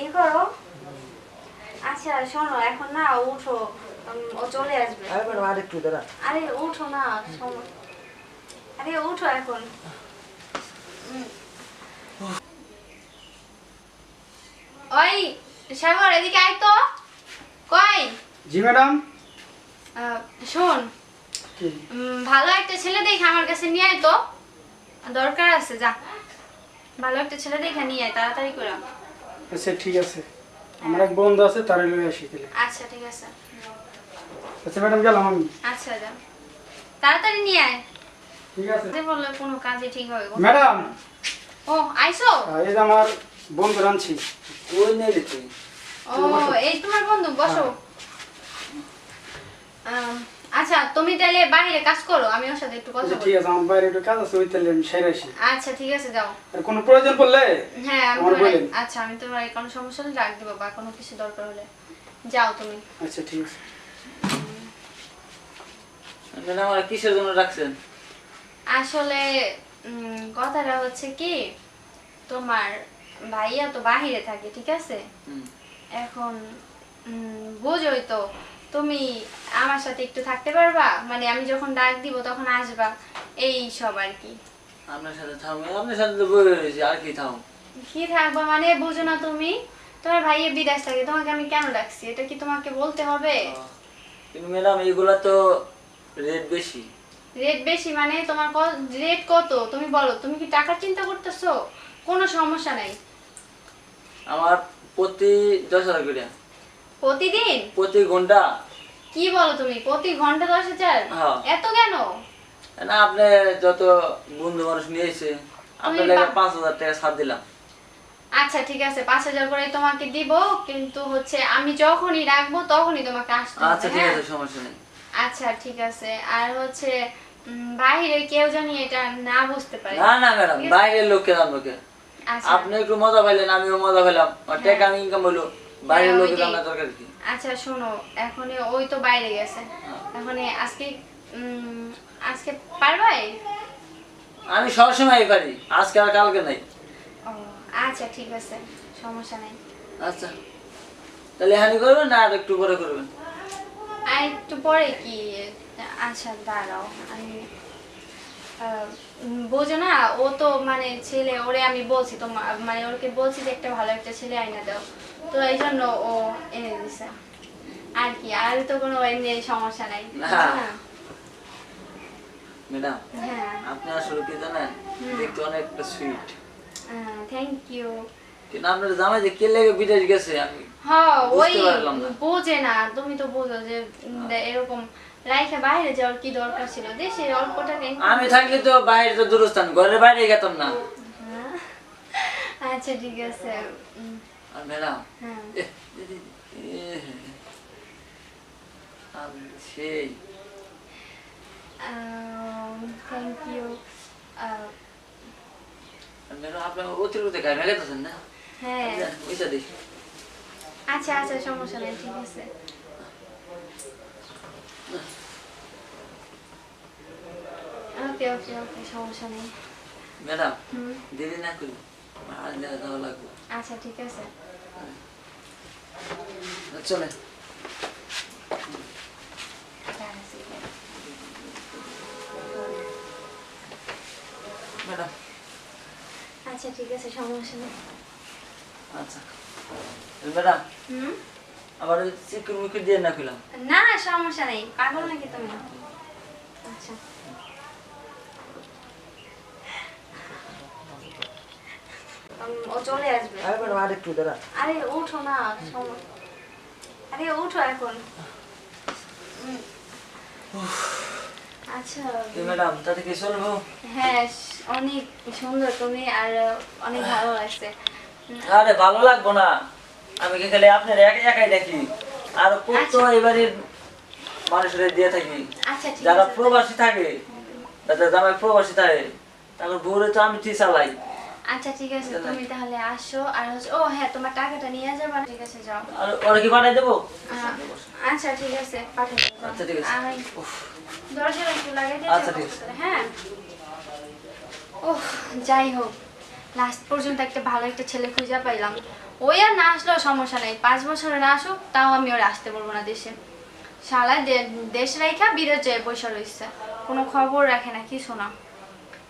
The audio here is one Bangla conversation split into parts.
এই করো। আচ্ছা শোনো, এখন না উঠো, ও চলে আসবে। আরে ম্যাডাম আরেকটু দাঁড়া। আরে উঠো না, আরে উঠো এখন। ওই সাগর, এদিকে আয় তো। কই? জি ম্যাডাম। শোন, ভালো একটা ছেলে দেখে আমার কাছে নিয়ে আয় তো, দরকার আছে। যা, ভালো একটা ছেলে দেখে নিয়ে আয় তাড়াতাড়ি করে। আচ্ছা ঠিক আছে, আমার এক বন্ধু আছে, তারে লয়ে আসি তাহলে। আচ্ছা ঠিক আছে। আচ্ছা ম্যাডাম গেলাম আমি। আচ্ছা যা, তাড়াতাড়ি নিয়ে আয়। ঠিক আছে যে বললে কোনো কাজে ঠিক হবে। ম্যাডাম। ও আইসো? এই যে আমার বন্ধু রানছি। কই নেই তুই? ও এই তোমার বন্ধু, বসো। আচ্ছা তুমি তাহলে বাইরে কাজ করো, আমি ওর সাথে একটু কথা আচ্ছা বলি। ঠিক আছে, আমার বাইরে একটু কাজ আছে, ওই তাহলে আমি সেরে আসি। আচ্ছা ঠিক আছে, যাও। আর কোনো প্রয়োজন পড়লে হ্যাঁ আমি আমার তোমার, বলেন। আচ্ছা আমি তোমার কোনো সমস্যা হলে ডাক দেবো, বা কোনো কিছু দরকার হলে যাও তুমি। আচ্ছা ঠিক আছে। ম্যাডাম আর কিসের জন্য রাখছেন? আসলে কথাটা হচ্ছে কি, তোমার ভাইয়া তো বাহিরে থাকে, ঠিক আছে? এখন বুঝোই তো, তুমি আমার সাথে একটু থাকতে পারবা, মানে আমি যখন ডাক দিব তখন আসবা, এই সব আর কি। আপনার সাথে থাকবো? আপনার সাথে তো বই রয়েছে, আর কি থাকবো? কি থাকবা মানে, বুঝো না তুমি? তোমার ভাইয়া বিদেশ থাকে, তোমাকে আমি কেন ডাকছি এটা কি তোমাকে বলতে হবে? কিন্তু ম্যাডাম এইগুলা তো রেট বেশি। রেট বেশি মানে তোমার রেট কত তুমি বলো? তুমি কি টাকার চিন্তা করতেছো? কোনো সমস্যা নাই। আমার প্রতি 10,000 করে। প্রতিদিন? প্রতি ঘন্টা। কি বলো তুমি, প্রতি ঘন্টা 10,000? হ্যাঁ। এত কেন? না আপনি যত বন্ধু মানুষ নিয়েছে, আপনার লাগে 5,000 টাকা ছাড় দিলাম। আচ্ছা ঠিক আছে, 5,000 করে তোমাকে দিব, কিন্তু হচ্ছে আমি যখনই রাখবো তখনই তোমাকে আসতে হবে। আচ্ছা ঠিক আছে, সমস্যা নেই। আচ্ছা ঠিক আছে। আর হচ্ছে বাইরে কেউ জানি এটা না বুঝতে পারে। না না ম্যাডাম, বাইরের লোককে জানবো কে? আচ্ছা আপনি একটু মজা পাইলেন, আমিও মজা পেলাম, আর টাকা আমি ইনকাম হলো, বাইরের লোকের জানার দরকার কি? আচ্ছা শোনো, এখন ওই তো বাইরে গেছে, এখন আজকে আজকে পারবাই? আমি সবসময় পারি, আজকে আর কালকে নাই। ও আচ্ছা ঠিক আছে, সমস্যা নাই। আচ্ছা তাহলে হানি করবেন না আর একটু পরে করবেন? আর একটু পরে কি? আচ্ছা দাঁড়াও, আমি বোঝো না, ও তো মানে ছেলে, ওরে আমি বলছি তো, মানে ওকে বলছি যে একটা ভালো একটা ছেলে আইনা দাও, তো এই জন্য ও এনে দিছে আর কি। আর তো কোনো এমনি সমস্যা নাই না। ম্যাডাম হ্যাঁ আপনি আসলে কি জানেন, দেখতে অনেকটা সুইট। Thank you. কিন্তু আপনার জামাই যে কে লেগে বিদেশ গেছে আমি হ্যাঁ ওই বুঝতে পারলাম না। বোঝে না, তুমি তো বোঝো যে এরকম লাইফে বাইরে যাওয়ার কি দরকার ছিল, দেশে অল্প টাকা আমি থাকলে তো বাইরে তো দূরস্থান, ঘরের বাইরে গেতাম না। আচ্ছা ঠিক আছে। আর ম্যাডাম হ্যাঁ সেই থ্যাংক ইউ। ম্যাডাম আপনি অতিরিক্ত গায়ে মেঘাতেছেন না? হ্যাঁ ওইটা দেখি। আচ্ছা আচ্ছা সমস্যা নেই, ঠিক আছে। ওকে ওকে ওকে, সমস্যা নেই। ম্যাডাম দেরি না করি, আর যাওয়া লাগবে। আচ্ছা ঠিক আছে, চলে। ম্যাডাম আচ্ছা ঠিক আছে, সমস্যা নেই। আচ্ছা ম্যাডাম আবার চিকুর মুকুর দিয়ে না খুলাম? না সমস্যা নেই, পাগল নাকি তুমি? আচ্ছা ও চলে আসবে। আরে ম্যাডাম আরেকটু দাঁড়া। আরে উঠো না, আরে উঠো এখন। আচ্ছা ম্যাডাম তাতে কি চলবো? হ্যাঁ অনেক সুন্দর তুমি, আর অনেক ভালো লাগছে। আরে ভালো লাগবো না, আমি কি খালি আপনার একাই দেখি, আর কত এবারের মানুষের দিয়ে থাকি। আচ্ছা ঠিক যারা আছে, প্রবাসী থাকে, যাদের জামাই প্রবাসী থাকে, তারপর ভোরে তো আমি ঠিক চালাই। আচ্ছা ঠিক আছে, তুমি তাহলে আসো। আর হচ্ছে ও হ্যাঁ, তোমার টাকাটা নিয়ে যাবা, ঠিক আছে যাও। আর ওরা কি পাঠাই দেবো? আচ্ছা ঠিক আছে, পাঠিয়ে দেবো। আচ্ছা ঠিক আছে। দরজাটা একটু লাগাই দিয়ে আচ্ছা ঠিক আছে। হ্যাঁ। ওহ যাই হোক, লাস্ট পর্যন্ত একটা ভালো একটা ছেলে খুঁজে পাইলাম। ওই আর না আসলেও সমস্যা নেই, 5 বছরে না আসুক তাও আমি ওর আসতে বলবো না দেশে। শালা দেশ রেখা বিদেশ যায় পয়সা রয়েছে, কোনো খবর রাখে না কিছু না।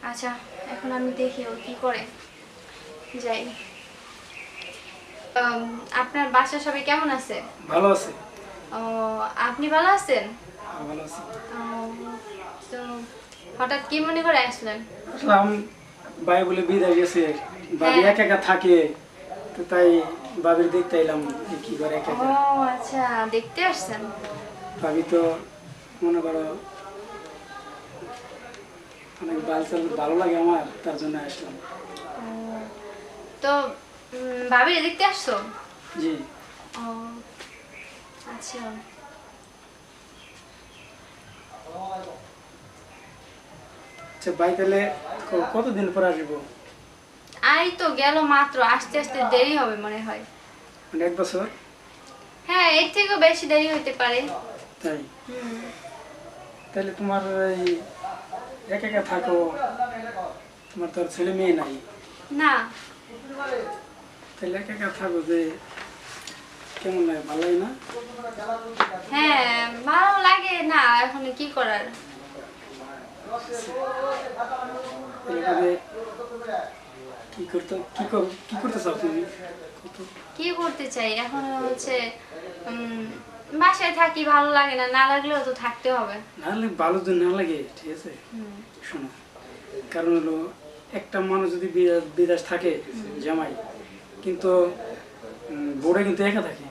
আচ্ছা এখন আমি দেখি ও কি করে, যাই। আপনার বাসা সবাই কেমন আছে? ভালো আছে। ও, আপনি ভালো আছেন? হ্যাঁ, ভালো আছে। তো হঠাৎ কি মনে করে আসলেন? আসলাম ভাই বলে বিদায় গেছে, বাড়ি হ্যাঁ। একা একা থাকে, তো তাই ভাবির দেখতে এলাম যে কি করে একা ও একা। আচ্ছা, দেখতে আসছেন। ভাবি তো মনে করো অনেক ভালো লাগে আমার, তার জন্য আসলাম। ও, তো ভাবিরে দেখতে আসছো? জি। ও আচ্ছা। আচ্ছা ভাই তাহলে কতদিন পর আসবো? এই তো গেল মাত্র, আসতে আসতে দেরি হবে মনে হয়। মানে 1 বছর? হ্যাঁ, এর থেকেও বেশি দেরি হতে পারে। তাই? হুম। তাহলে তোমার এই একা একা থাকো, তোমার তো আর ছেলে মেয়ে নাই, না। তাহলে একা একা থাকো যে কেমন লাগে, ভালো লাগে না? হ্যাঁ ভালো লাগে না, এখন কি করার। তাহলে তবে কি করতে চাও তুমি? কি করতে চাই এখন হচ্ছে বাসায় থাকি, ভালো লাগে না, না লাগলেও তো থাকতে হবে। নাহলে ভালো যদি না লাগে, ঠিক আছে, শোনো, কারণ হলো একটা মানুষ যদি বিদেশ থাকে জামাই, কিন্তু বোর্ডে কিন্তু একা থাকে,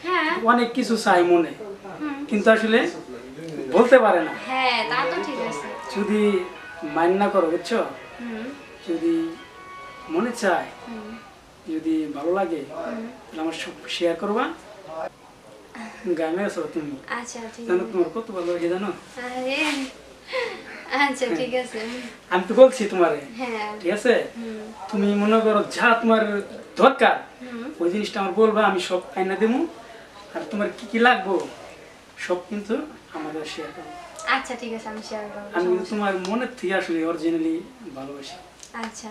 হ্যাঁ। অনেক কিছু চাই মনে, হুম। কিন্তু আসলে বলতে পারে না। হ্যাঁ তা তো ঠিক আছে। যদি মাইন্ড না করো, বুঝছো, হুম। যদি মনে চায়, হুম। যদি ভালো লাগে, তাহলে আমার সব শেয়ার করবা। গ্রামে আছো তুমি, আচ্ছা ঠিক জানো আছে। তোমার কত ভালো লাগে জানো? আরে আচ্ছা ঠিক আছে। আমি তো বলছি তোমারে, হ্যাঁ। ঠিক আছে, হুম। তুমি মনে করো যা তোমার দরকার হুম। ওই জিনিসটা আমার বলবা, আমি সব আইনা দেবো, আর তোমার কি কি লাগবো সব কিন্তু আমাদের শেয়ার করবো। আচ্ছা ঠিক আছে, আমি শেয়ার করবো। আমি কিন্তু তোমার মনের থেকে আসলে অরিজিনালি ভালোবাসি। আচ্ছা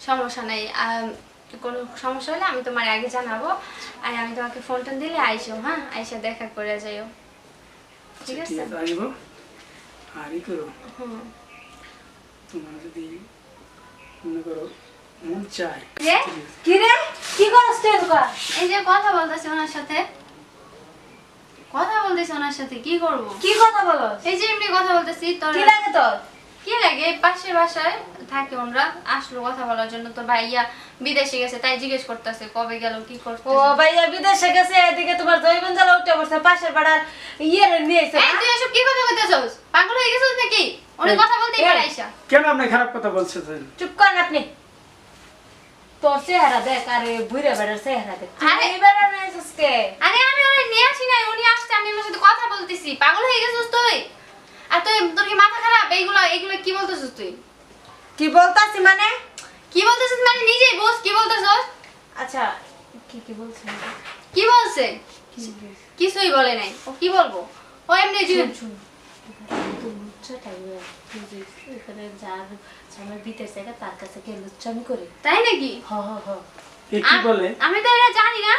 সমস্যা নাই, কোনো সমস্যা হলে আমি তোমার আগে জানাবো, আর আমি তোমাকে ফোন টোন দিলে আইসো, হ্যাঁ আইসা দেখা করে যাইও, ঠিক আছে? আসবো। আর ই করো, হুম। তোমার যদি মনে করো মন চায়, রে কি রে কি করছ তুই এগুলা? এই যে কথা বলতেছি ওনার সাথে, কথা বলতেছি ওনার সাথে, কি করব? কি কথা বলো? এই যে এমনি কথা বলতেছি। তোর কি লাগে তোর? কি লাগে, পাশের বাসায় থাকে ওনরা, আসলো কথা বলার জন্য। তোর ভাইয়া বিদেশে গেছে, তাই জিজ্ঞেস করতেছে কবে গেল, কি করতে। ও ভাইয়া বিদেশে গেছে, এদিকে তোমার জৈবন জ্বালা উঠে পড়ছে, পাশের পাড়ার ইয়ে নিয়ে এসে। এই তুই এসব কি কথা বলতেছস? পাগল হয়ে গেছিস নাকি? অনেক কথা বলতেই পারে আইসা। কেন আপনি খারাপ কথা বলছেন? চুপ করেন আপনি। তোর চেহারা দেখ, আর বুইরা বেড়ার চেহারা দেখ। আরে তুই বেড়া নিয়ে এসেছিস কে? আরে আমি ওরে নিয়ে আসি নাই, উনি আসছে, আমি ওর সাথে কথা বলতেছি। পাগল হয়ে গেছিস তুই? আর তুই, তোর কি মাথা খারাপ? এইগুলো কি বলতেছিস তুই? কি বলতাছি মানে? কি বলতেছিস মানে নিজেই বস, কি বলতেছস? আচ্ছা কি কি বলছিস? কি বলছে? কি বলছিস? কিছুই বলে নাই। ও কি বলবো? ও এমনি শুন শুন, তুই লুচ্চাটাই তুই যে এখানে যার আমার ভিতর জায়গা তার কাছে কে লুচ্চামি করে। তাই নাকি? হ হ হ। এ কি বলে? আমি তো এটা জানি না।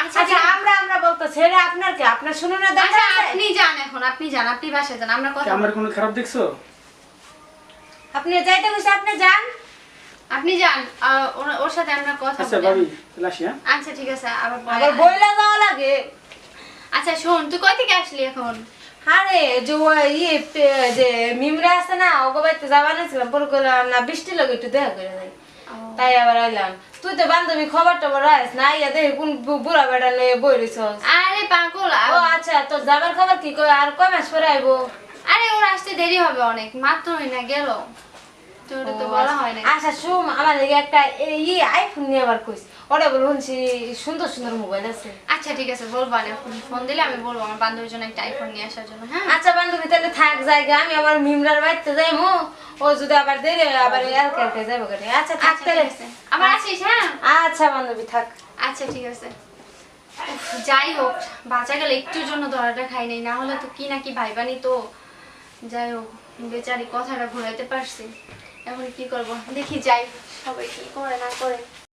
আচ্ছা আচ্ছা আমরা বলতো ছেড়ে আপনার কি, আপনার শুনুন না আচ্ছা দরকার আছে? আপনি যান, এখন আপনি যান, আপনি বাসায় যান, আমরা কথা আমার বলবো। কোনো খারাপ দেখছো? আপনি যাইতে বসে আপনি যান। আপনি যান, ওর সাথে আমরা কথা আচ্ছা বলি। ভাবি, তাহলে আসি, হ্যাঁ? আচ্ছা ঠিক আছে, আবার পরে আবার বইলা যাওয়া লাগে। আচ্ছা শোন, তুই কই থেকে আসলি এখন? আরে যে যে মিমরা আছে না, ওগো বাড়িতে যাওয়া নাছিলাম, পরে করলাম না বৃষ্টি লাগে একটু দেখা করে যাই, তাই আবার আইলাম। তুই তো বান্ধবী খবর টবর রাখিস না, ইয়া দেখি কোন বুড়া বেড়া লয়ে বই রইছস। আরে পাগল, ও আচ্ছা, তোর যাবার খবর কি, কই আর কয় মাস পরে আইবো? আরে ওর আসতে দেরি হবে অনেক, মাত্রই না গেল, তোর তো বলা হয় না। আচ্ছা শুন, আমার দিকে একটা আইফোন নিয়ে আবার কইস, ওটা বলুন সুন্দর সুন্দর মোবাইল আছে। আচ্ছা ঠিক আছে, বলবো না, ফোন দিলে আমি বলবো আমার বান্ধবীর জন্য একটা আইফোন নিয়ে আসার জন্য, হ্যাঁ? আচ্ছা বান্ধবী তাহলে থাক জায়গা, আমি আমার মিমরার বাড়িতে যাইমু, ও যদি আবার দেরি হয় আবার এলকে যাইবো কেটে। আচ্ছা থাক আচ্ছা, তাহলে। ঠিক আছে। আবার আসিস, হ্যাঁ? আচ্ছা বান্ধবী থাক। আচ্ছা ঠিক আছে। উফ, যাই হোক, বাঁচা গেলে একটুর জন্য ধরাটা খাই নাই, না হলে তো কি নাকি ভাইবানি তো। যাই হোক, বেচারি কথাটা ঘুরাইতে পারছি, এখন কি করব, দেখি যাই। সবাই কি করে না করে